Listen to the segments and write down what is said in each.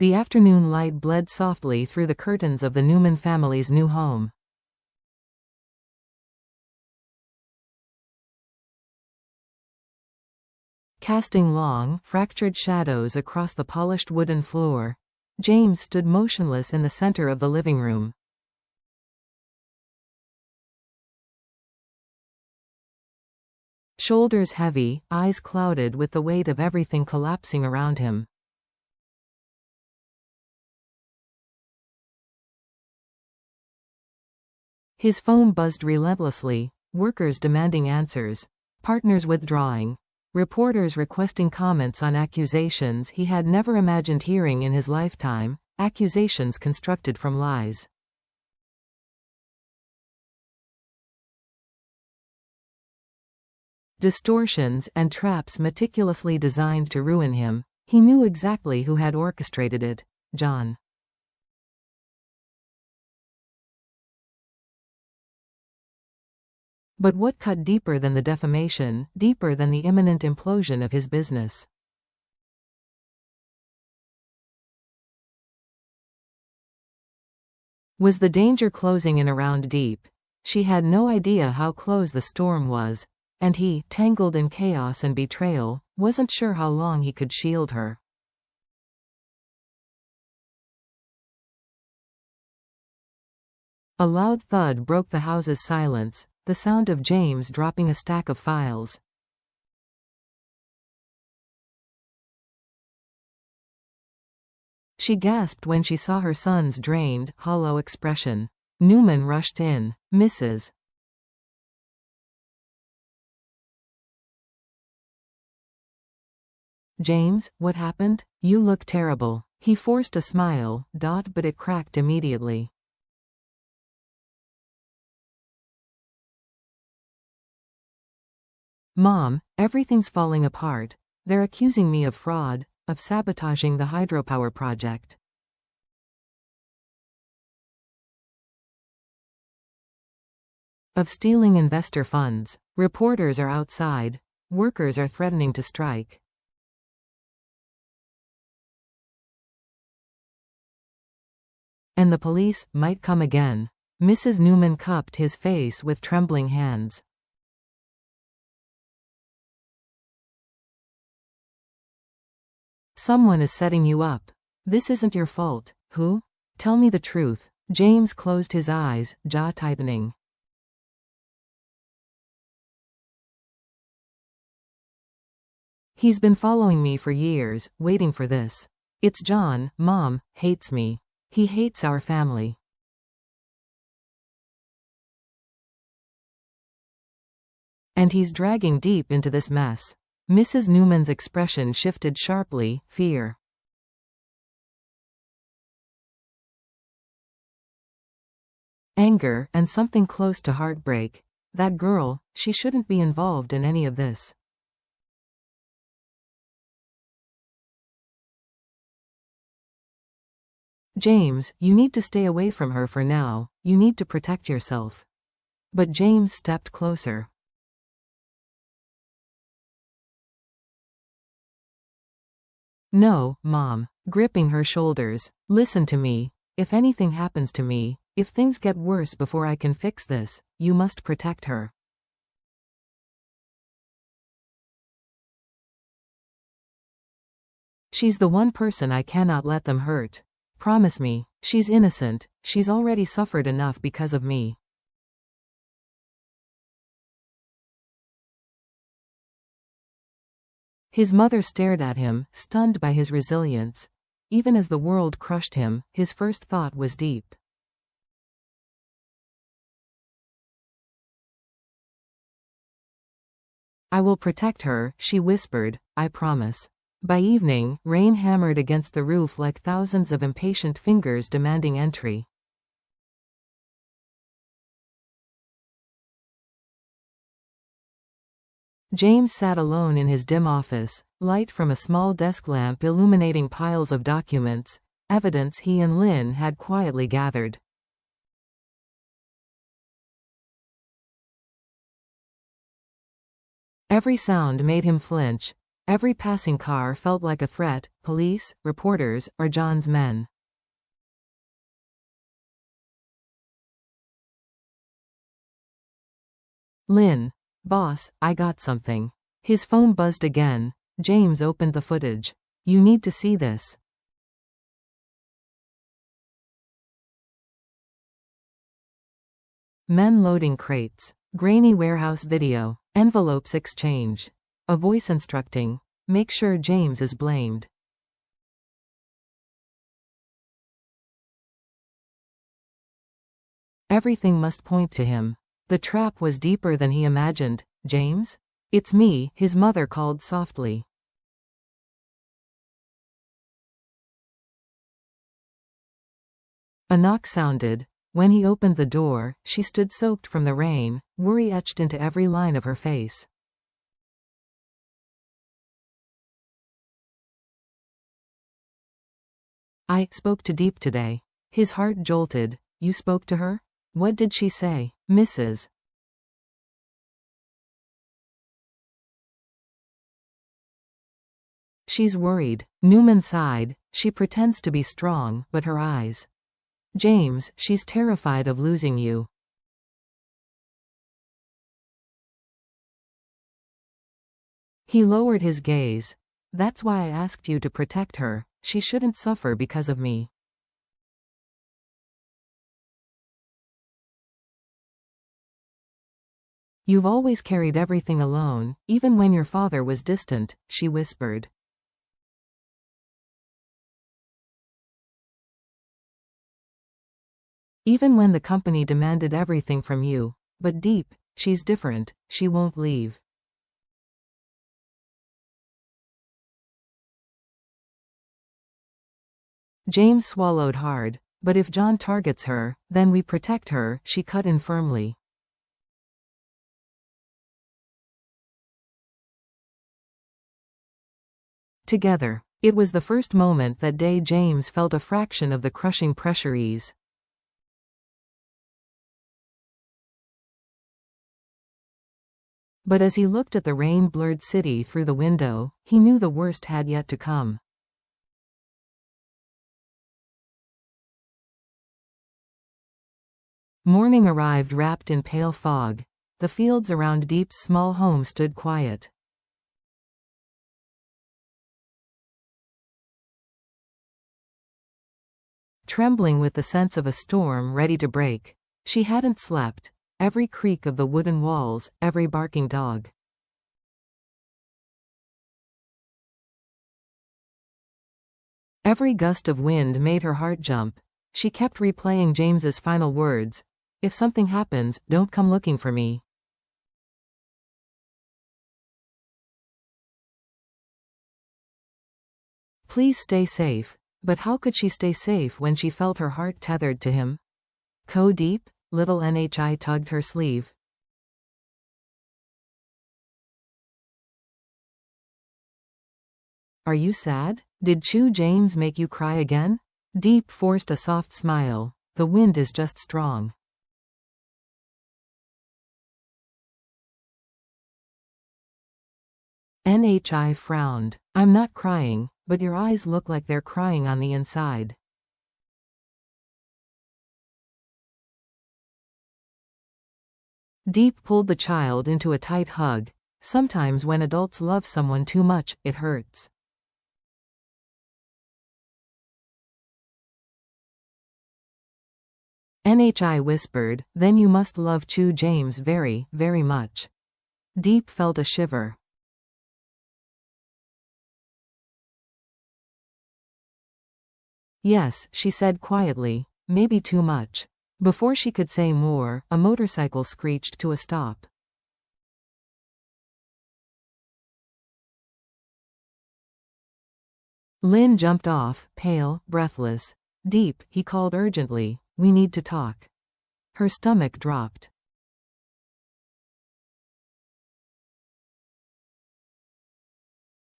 The afternoon light bled softly through the curtains of the Newman family's new home. Casting long, fractured shadows across the polished wooden floor, James stood motionless in the center of the living room. Shoulders heavy, eyes clouded with the weight of everything collapsing around him. His phone buzzed relentlessly, workers demanding answers, partners withdrawing, reporters requesting comments on accusations he had never imagined hearing in his lifetime, accusations constructed from lies. Distortions and traps meticulously designed to ruin him. He knew exactly who had orchestrated it: John. But what cut deeper than the defamation, deeper than the imminent implosion of his business? Was the danger closing in around Diep? She had no idea how close the storm was, and he, tangled in chaos and betrayal, wasn't sure how long he could shield her. A loud thud broke the house's silence, the sound of James dropping a stack of files. She gasped when she saw her son's drained, hollow expression. Newman rushed in. "Mrs. James, what happened? You look terrible." He forced a smile, but it cracked immediately. "Mom, everything's falling apart. They're accusing me of fraud, of sabotaging the hydropower project. Of stealing investor funds. Reporters are outside. Workers are threatening to strike. And the police might come again." Mrs. Newman cupped his face with trembling hands. "Someone is setting you up. This isn't your fault." "Who? Tell me the truth." James closed his eyes, jaw tightening. "He's been following me for years, waiting for this. It's John. Mom hates me. He hates our family. And he's dragging Diep into this mess." Mrs. Newman's expression shifted sharply, fear. Anger, and something close to heartbreak. That girl, she shouldn't be involved in any of this. "James, you need to stay away from her for now. You need to protect yourself." But James stepped closer. "No, Mom." Gripping her shoulders. "Listen to me. If anything happens to me, if things get worse before I can fix this, you must protect her. She's the one person I cannot let them hurt. Promise me. She's innocent. She's already suffered enough because of me." His mother stared at him, stunned by his resilience. Even as the world crushed him, his first thought was Diep. "I will protect her," she whispered, "I promise." By evening, rain hammered against the roof like thousands of impatient fingers demanding entry. James sat alone in his dim office, light from a small desk lamp illuminating piles of documents, evidence he and Lynn had quietly gathered. Every sound made him flinch, Every passing car felt like a threat: police, reporters, or John's men. Lynn. Boss, I got something. His phone buzzed again. James opened the footage. You need to see this. Men loading crates. Grainy warehouse video. Envelopes exchange. A voice instructing. Make sure James is blamed. Everything must point to him. The trap was deeper than he imagined. James? It's me, his mother called softly. A knock sounded. When he opened the door, she stood soaked from the rain, worry etched into every line of her face. I spoke to Diep today. His heart jolted. You spoke to her? What did she say, Mrs.? She's worried. Newman sighed. She pretends to be strong, but her eyes. James, she's terrified of losing you. He lowered his gaze. That's why I asked you to protect her. She shouldn't suffer because of me. You've always carried everything alone, even when your father was distant, she whispered. Even when the company demanded everything from you. But Diep, she's different, she won't leave. James swallowed hard. But if John targets her, then we protect her, she cut in firmly. Together. It was the first moment that day James felt a fraction of the crushing pressure ease. But as he looked at the rain-blurred city through the window, he knew the worst had yet to come. Morning arrived wrapped in pale fog. The fields around Diep's small home stood quiet. Trembling with the sense of a storm ready to break. She hadn't slept. Every creak of the wooden walls, every barking dog. Every gust of wind made her heart jump. She kept replaying James's final words. If something happens, don't come looking for me. Please stay safe. But how could she stay safe when she felt her heart tethered to him? Diep? Little Nhi tugged her sleeve. Are you sad? Did James make you cry again? Diep forced a soft smile. The wind is just strong. Nhi frowned. I'm not crying, but your eyes look like they're crying on the inside. Diep pulled the child into a tight hug. Sometimes when adults love someone too much, it hurts. Nhi whispered, then you must love James very, very much. Diep felt a shiver. Yes, she said quietly, maybe too much. Before she could say more, a motorcycle screeched to a stop. Lynn jumped off, pale, breathless. Diep, he called urgently, we need to talk. Her stomach dropped.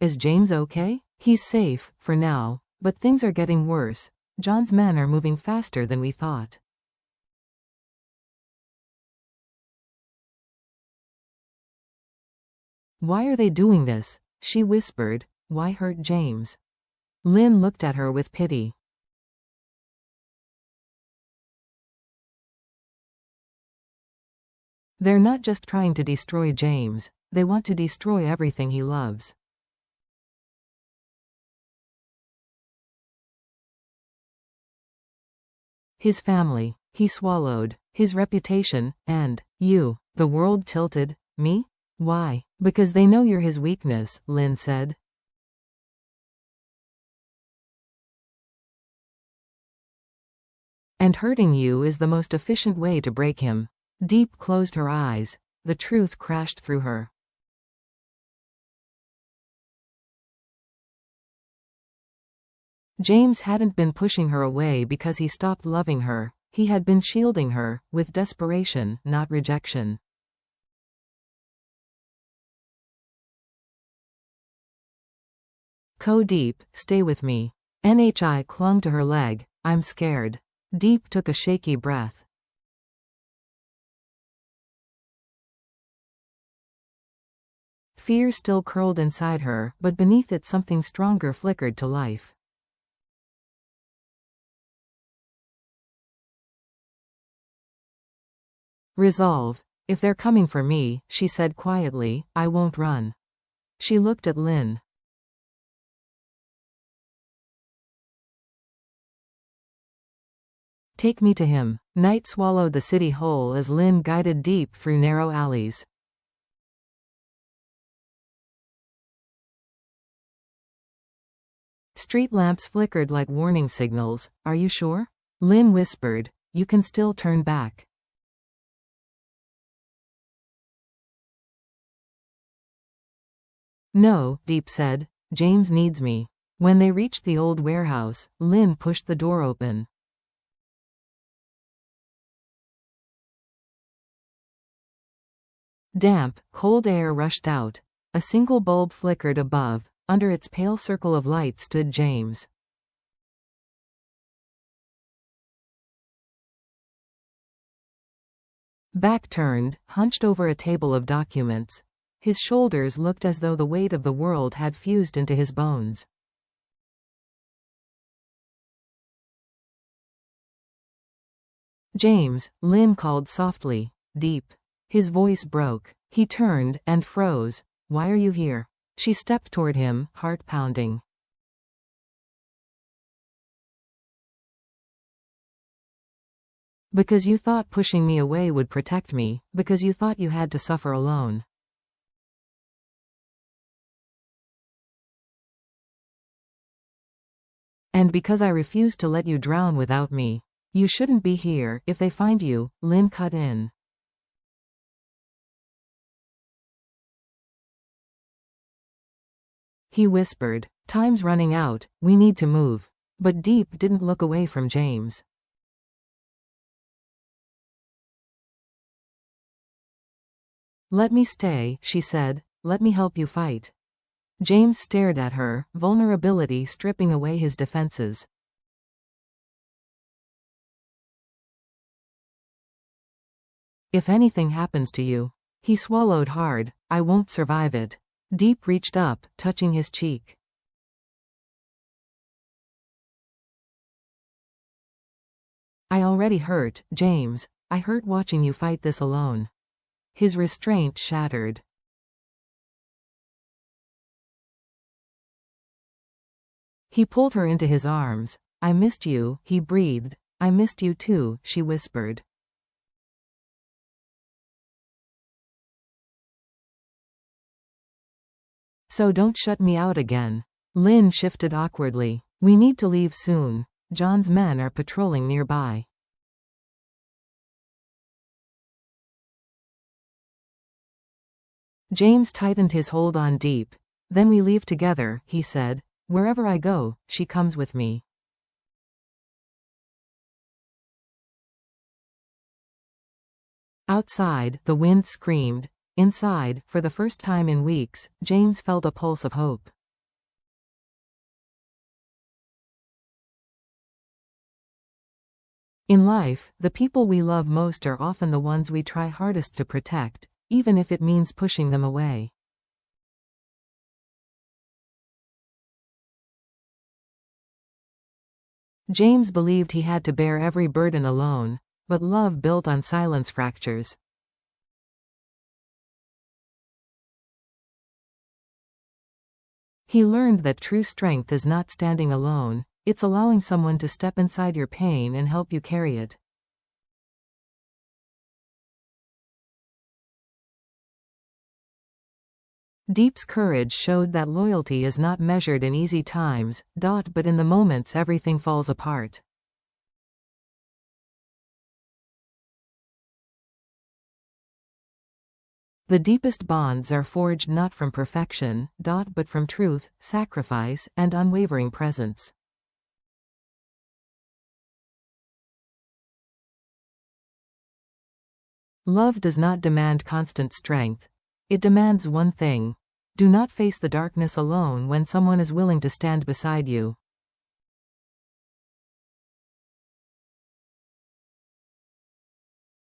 Is James okay? He's safe, for now, but things are getting worse. John's men are moving faster than we thought. Why are they doing this? She whispered, "Why hurt James?" Lynn looked at her with pity. "They're not just trying to destroy James, they want to destroy everything he loves." His family, he swallowed, his reputation, and you. The world tilted. Me? Why? Because they know you're his weakness, Lynn said. And hurting you is the most efficient way to break him. Diep closed her eyes. The truth crashed through her. James hadn't been pushing her away because he stopped loving her. He had been shielding her, with desperation, not rejection. Diep, stay with me. Nhi clung to her leg. I'm scared. Diep took a shaky breath. Fear still curled inside her, but beneath it something stronger flickered to life. Resolve. If they're coming for me, she said quietly, I won't run. She looked at Lynn. Take me to him. Night swallowed the city whole as Lynn guided Diep through narrow alleys. Street lamps flickered like warning signals. Are you sure? Lynn whispered. You can still turn back. No, Diep said. James needs me. When they reached the old warehouse, Lynn pushed the door open. Damp, cold air rushed out. A single bulb flickered above. Under its pale circle of light stood James. Back turned, hunched over a table of documents. His shoulders looked as though the weight of the world had fused into his bones. James, Lynn called softly. Diep. His voice broke. He turned, and froze. Why are you here? She stepped toward him, heart pounding. Because you thought pushing me away would protect me, because you thought you had to suffer alone. And because I refused to let you drown without me. You shouldn't be here. If they find you, Lynn cut in. He whispered, time's running out, we need to move. But Diep didn't look away from James. Let me stay, she said. Let me help you fight. James stared at her, vulnerability stripping away his defenses. If anything happens to you. He swallowed hard. I won't survive it. Diep reached up, touching his cheek. I already hurt, James. I hurt watching you fight this alone. His restraint shattered. He pulled her into his arms. I missed you, he breathed. I missed you too, she whispered. So don't shut me out again. Lynn shifted awkwardly. We need to leave soon. John's men are patrolling nearby. James tightened his hold on Diep. Then we leave together, he said. Wherever I go, she comes with me. Outside, the wind screamed. Inside, for the first time in weeks, James felt a pulse of hope. In life, the people we love most are often the ones we try hardest to protect, even if it means pushing them away. James believed he had to bear every burden alone, but love built on silence fractures. He learned that true strength is not standing alone, it's allowing someone to step inside your pain and help you carry it. Diep's courage showed that loyalty is not measured in easy times, but in the moments everything falls apart. The deepest bonds are forged not from perfection, but from truth, sacrifice, and unwavering presence. Love does not demand constant strength. It demands one thing. Do not face the darkness alone when someone is willing to stand beside you.